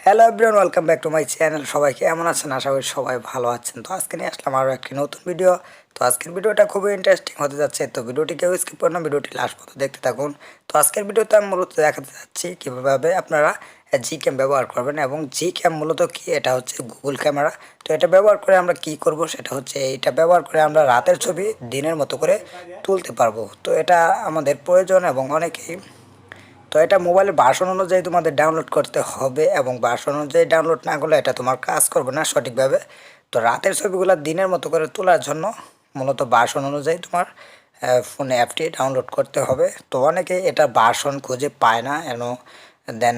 Hello everyone, welcome back to my channel. সবাই কেমন আছেন? আশা করি সবাই ভালো আছেন। তো আজকে নিয়ে আসলাম আরও একটি নতুন ভিডিও। তো আজকের ভিডিওটা খুবই ইন্টারেস্টিং হতে যাচ্ছে। তো ভিডিওটি কেউ স্কিপ করুন না, ভিডিওটি লাস্ট পর্যন্ত দেখতে থাকুন। তো আজকের ভিডিওতে আমি মূলত দেখাতে যাচ্ছি কীভাবে আপনারা জিক্যাম ব্যবহার করবেন। এবং জিক্যাম মূলত কি, এটা হচ্ছে গুগল ক্যামেরা। তো এটা ব্যবহার করে আমরা কি করব, সেটা হচ্ছে এটা ব্যবহার করে আমরা রাতের ছবি দিনের মতো করে তুলতে পারবো। তো এটা আমাদের প্রয়োজন এবং অনেকেই। তো এটা মোবাইলের ভার্সন অনুযায়ী তোমাদের ডাউনলোড করতে হবে, এবং ভার্সন অনুযায়ী ডাউনলোড না করলে এটা তোমার কাজ করবে না সঠিকভাবে। তো রাতের ছবিগুলো দিনের মতো করে তোলার জন্য মূলত ভার্সন অনুযায়ী তোমার ফোনে অ্যাপটি ডাউনলোড করতে হবে। তো অনেকে এটা ভার্সন খুঁজে পায় না, দেন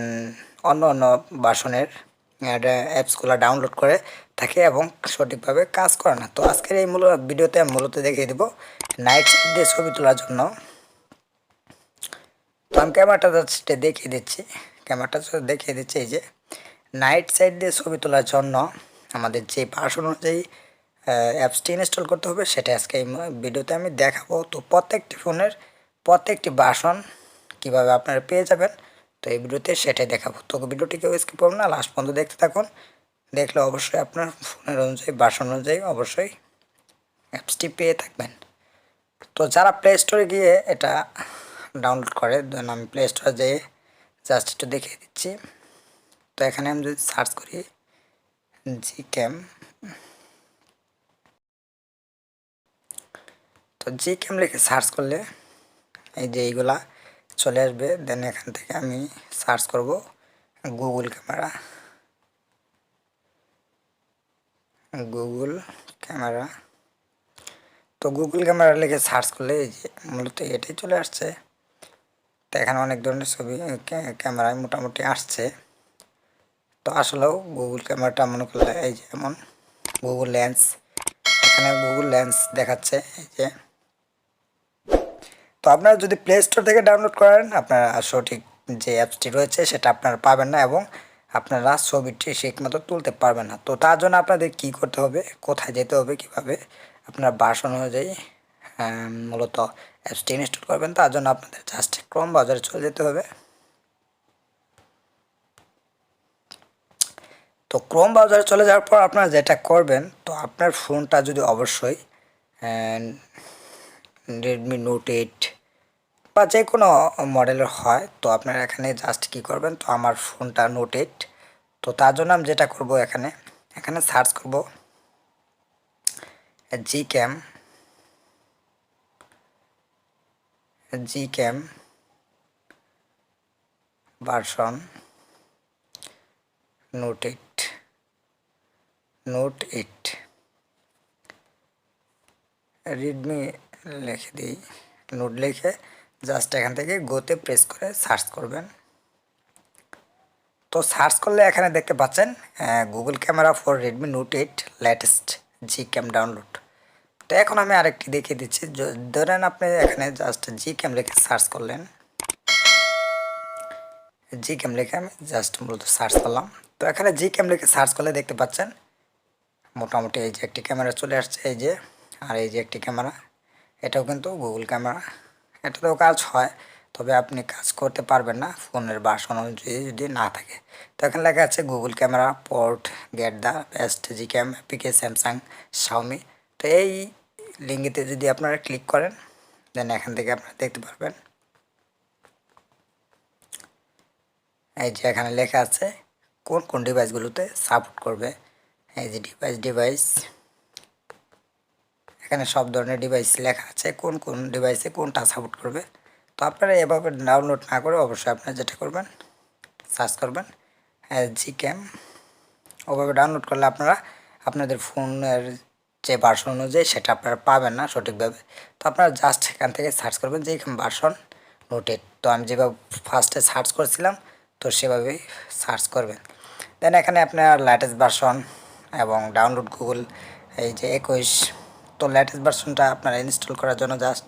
অন্য অন্য ভার্সনের অ্যাপসগুলো ডাউনলোড করে থাকে এবং সঠিকভাবে কাজ করে না। তো আজকের এই ভিডিওতে আমি মূলত দেখিয়ে দেবো নাইট সাইড দিয়ে ছবি তোলার জন্য। তো আমি ক্যামেরাটা জাস্ট দেখিয়ে দিচ্ছি, এই যে নাইট সাইড দিয়ে ছবি তোলার জন্য আমাদের যে ভার্সন অনুযায়ী অ্যাপসটি ইনস্টল করতে হবে সেটা আজকে এই ভিডিওতে আমি দেখাবো। তো প্রত্যেকটি ফোনের প্রত্যেকটি ভার্সন কীভাবে আপনারা পেয়ে যাবেন, তো এই ভিডিওতে সেটাই দেখাবো। তো ভিডিওটি কেউ স্কিপ করবেন না, লাস্ট পর্যন্ত দেখতে থাকুন। দেখলে অবশ্যই আপনার ফোনের অনুযায়ী ভার্সন অনুযায়ী অবশ্যই অ্যাপসটি পেয়ে থাকবেন। তো যারা প্লে স্টোরে গিয়ে এটা ডাউনলোড করে, দেন আমি প্লে স্টোরে যেয়ে জাস্ট একটু দেখিয়ে দিচ্ছি। তো এখানে আমি যদি সার্চ করি জিক্যাম, তো জিক্যাম লিখে সার্চ করলে এই যে এইগুলা চলে আসবে। দেন এখান থেকে আমি সার্চ করব গুগল ক্যামেরা। তো গুগল ক্যামেরা লিখে সার্চ করলে এই যে মূলত এটাই চলে আসছে। তো এখানে অনেক ধরনের ছবি ক্যামেরায় মোটামুটি আসছে। তো আসলেও গুগল ক্যামেরাটা মনে করলে এই যে যেমন গুগল লেন্স, এখানে গুগল লেন্স দেখাচ্ছে এই যে। তো আপনারা যদি প্লে স্টোর থেকে ডাউনলোড করেন, আপনারা সঠিক যে অ্যাপসটি রয়েছে সেটা আপনারা পাবেন না, এবং আপনারা ছবিটি ঠিক মতো তুলতে পারবেন না। তো তার জন্য আপনাদের কি করতে হবে, কোথায় যেতে হবে, কিভাবে আপনার ভার্সন অনুযায়ী মূলত অ্যাপসটি ইনস্টল করবেন, তার জন্য আপনাদের জাস্ট ক্রোম ব্রাউজারে চলে যেতে হবে। তো ক্রোম ব্রাউজারে চলে যাওয়ার পর আপনারা যেটা করবেন, তো আপনার ফোনটা যদি অবশ্যই রেডমি নোট 8 বা যে কোনো মডেলের হয়, তো আপনারা এখানে জাস্ট কি করবেন, তো আমার ফোনটা নোট 8। তো তার জন্য আমি যেটা করব, এখানে সার্চ করব জিক্যাম ভার্সন নোট 8 রেডমি লিখে দিই, নোট লিখে জাস্ট এখান থেকে গোতে প্রেস করে সার্চ করবেন। তো সার্চ করলে এখানে দেখতে পাচ্ছেন Google camera for Redmi note 8 latest GCam download. তো এখন আমি আরেকটি দেখিয়ে দিচ্ছি। ধরেন আপনি এখানে জাস্ট জিক্যাম লিখে সার্চ করলেন, জিক্যাম লিখে আমি জাস্ট মূলত সার্চ করলাম। তো এখানে জিক্যাম লিখে সার্চ করলে দেখতে পাচ্ছেন মোটামুটি এই যে একটি ক্যামেরা চলে আসছে, এই যে, আর এই যে একটি ক্যামেরা, এটাও কিন্তু গুগল ক্যামেরা। এটাতেও কাজ হয়, তবে আপনি কাজ করতে পারবেন না ফোনের ভার্সন অনুযায়ী যদি না থাকে। তো এখানে লেখা আছে Google camera port get the best GCam PK Samsung Xiaomi. তো এই লিঙ্কেতে যদি আপনারা ক্লিক করেন, দেন এখান থেকে আপনারা দেখতে পারবেন এই যে এখানে লেখা আছে কোন কোন ডিভাইসগুলোতে সাপোর্ট করবে। এই যে ডিভাইস, এখানে সব ধরনের ডিভাইস লেখা আছে, কোন কোন ডিভাইসে কোনটা সাপোর্ট করবে। তো আপনারা এভাবে ডাউনলোড না করে অবশ্যই আপনারা যেটা করবেন, সার্চ করবেন জিক্যাম। ওভাবে ডাউনলোড করলে আপনারা আপনাদের ফোনের যে ভার্সন অনুযায়ী সেটা আপনারা পাবেন না সঠিকভাবে। তো আপনারা জাস্ট এখান থেকে সার্চ করবেন যে ভার্সন নোট 8। তো আমি যেভাবে ফার্স্টে সার্চ করেছিলাম, তো সেভাবেই সার্চ করবেন। দেন এখানে আপনার লেটেস্ট ভার্সন এবং ডাউনলোড গুগল এই যে 21। তো লেটেস্ট ভার্সনটা আপনারা ইনস্টল করার জন্য জাস্ট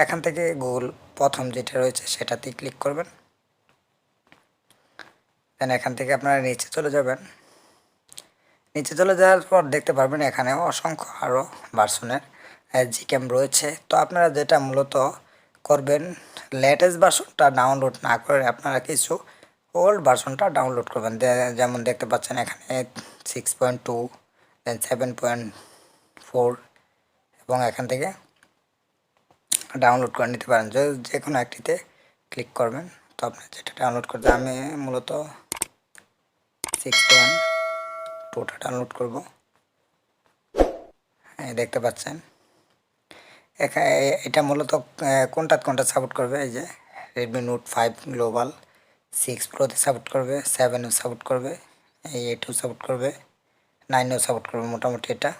এখান থেকে গুগল প্রথম যেটা রয়েছে সেটাতেই ক্লিক করবেন। দেন এখান থেকে আপনারা নিচে চলে যাবেন। নিচে চলে যাওয়ার পর দেখতে পারবেন এখানে অসংখ্য আরও ভার্সনের জিক্যাম রয়েছে। তো আপনারা যেটা মূলত করবেন, লেটেস্ট ভার্সনটা ডাউনলোড না করে আপনারা কিছু ওল্ড ভার্সনটা ডাউনলোড করবেন। যেমন দেখতে পাচ্ছেন এখানে 6.2, দেন 7.4, এবং এখান থেকে ডাউনলোড করে নিতে পারেন। যে কোনো একটিতে ক্লিক করবেন। তো আপনি যেটা ডাউনলোড করতে, আমি মূলত 6.2টা ডাউনলোড করব। দেখতে পাচ্ছেন এখানে এটা মূলত কোনটা সাপোর্ট করবে, এই যে রেডমি নোট 5 গ্লোবাল 6 প্রোতে সাপোর্ট করবে, 7ও সাপোর্ট করবে, এই 8ও সাপোর্ট করবে, 9ও সাপোর্ট করবে মোটামুটি এটা।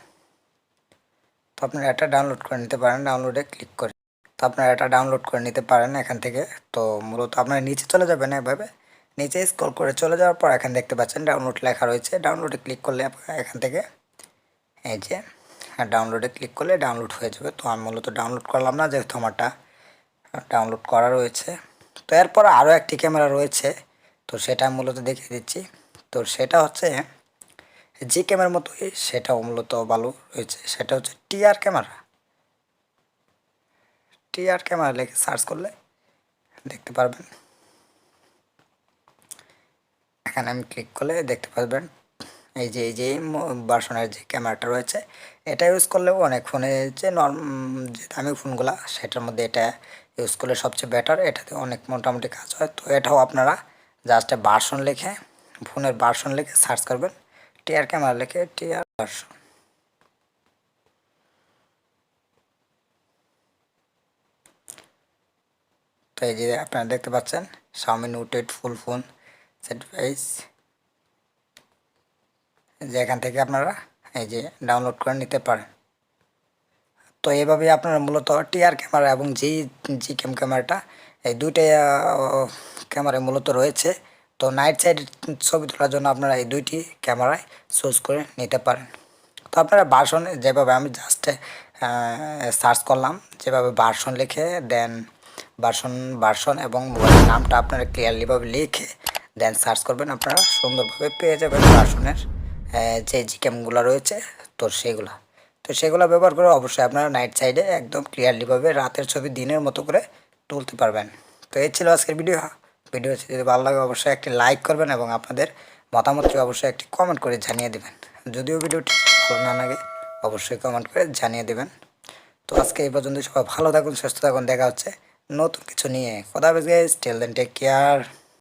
তো আপনারা এটা ডাউনলোড করে নিতে পারেন ডাউনলোডে ক্লিক করে। তো আপনারা এটা ডাউনলোড করে নিতে পারেন এখান থেকে। তো মূলত আপনারা নিচে চলে যাবেন, এভাবে নিচে স্ক্রল করে চলে যাওয়ার পর এখানে দেখতে পাচ্ছেন ডাউনলোড লেখা রয়েছে। ডাউনলোডে ক্লিক করলে এখান থেকে এই যে ডাউনলোডে ক্লিক করলে ডাউনলোড হয়ে যাবে। তো আমি মূলত ডাউনলোড করলাম না, যেহেতু আমারটা ডাউনলোড করা রয়েছে। তো এরপর আরও একটি ক্যামেরা রয়েছে, তো সেটা মূলত দেখিয়ে দিচ্ছি। তো সেটা হচ্ছে জিক্যামের মতোই, সেটাও মূলত ভালো রয়েছে। সেটা হচ্ছে টিআর ক্যামেরা লিখে সার্চ করলে দেখতে পারবেন। এখানে আমি ক্লিক করলে দেখতে পারবেন এই যে ভার্সনের যে ক্যামেরাটা রয়েছে, এটা ইউজ করলেও অনেক ফোনে যে যে দামি ফোনগুলো, সেটার মধ্যে এটা ইউজ করলে সবচেয়ে বেটার। এটাতে অনেক মোটামুটি কাজ হয়। তো এটাও আপনারা জাস্ট ফোনের ভার্সন লিখে সার্চ করবেন, টিআর ক্যামেরা লিখে টিআর ভার্সন। তো এই যে আপনারা দেখতে পাচ্ছেন Xiaomi Note 8 ফুল ফোন সেট প্রাইস, যে এখান থেকে আপনারা এই যে ডাউনলোড করে নিতে পারেন। তো এইভাবে আপনারা মূলত টিআর ক্যামেরা এবং জিক্যাম ক্যামেরাটা, এই দুইটাই ক্যামেরায় মূলত রয়েছে। তো নাইট সাইড ছবি তোলার জন্য আপনারা এই দুইটি ক্যামেরায় চুজ করে নিতে পারেন। তো আপনারা ভার্সন যেভাবে আমি জাস্ট সার্চ করলাম, যেভাবে ভার্সন লিখে দেন ভার্সন এবং মোবাইলের নামটা আপনারা ক্লিয়ারলিভাবে লিখে দেন সার্চ করবেন, আপনারা সুন্দরভাবে পেয়ে যাবেন ভার্সনের যে জিক্যামগুলো রয়েছে। তো সেগুলো ব্যবহার করে অবশ্যই আপনারা নাইট সাইডে একদম ক্লিয়ারলিভাবে রাতের ছবি দিনের মতো করে তুলতে পারবেন। তো এই ছিল আজকের ভিডিও যদি ভালো লাগে অবশ্যই একটি লাইক করবেন এবং আপনাদের মতামতটি অবশ্যই একটি কমেন্ট করে জানিয়ে দেবেন। যদিও ভিডিওটি ভালো না লাগে অবশ্যই কমেন্ট করে জানিয়ে দেবেন। তো আজকে এই পর্যন্ত, সবাই ভালো থাকুন, সুস্থ থাকুন, দেখা হচ্ছে নতুন কিছু নিয়ে। খোদা হাফেজ guys, till then take care.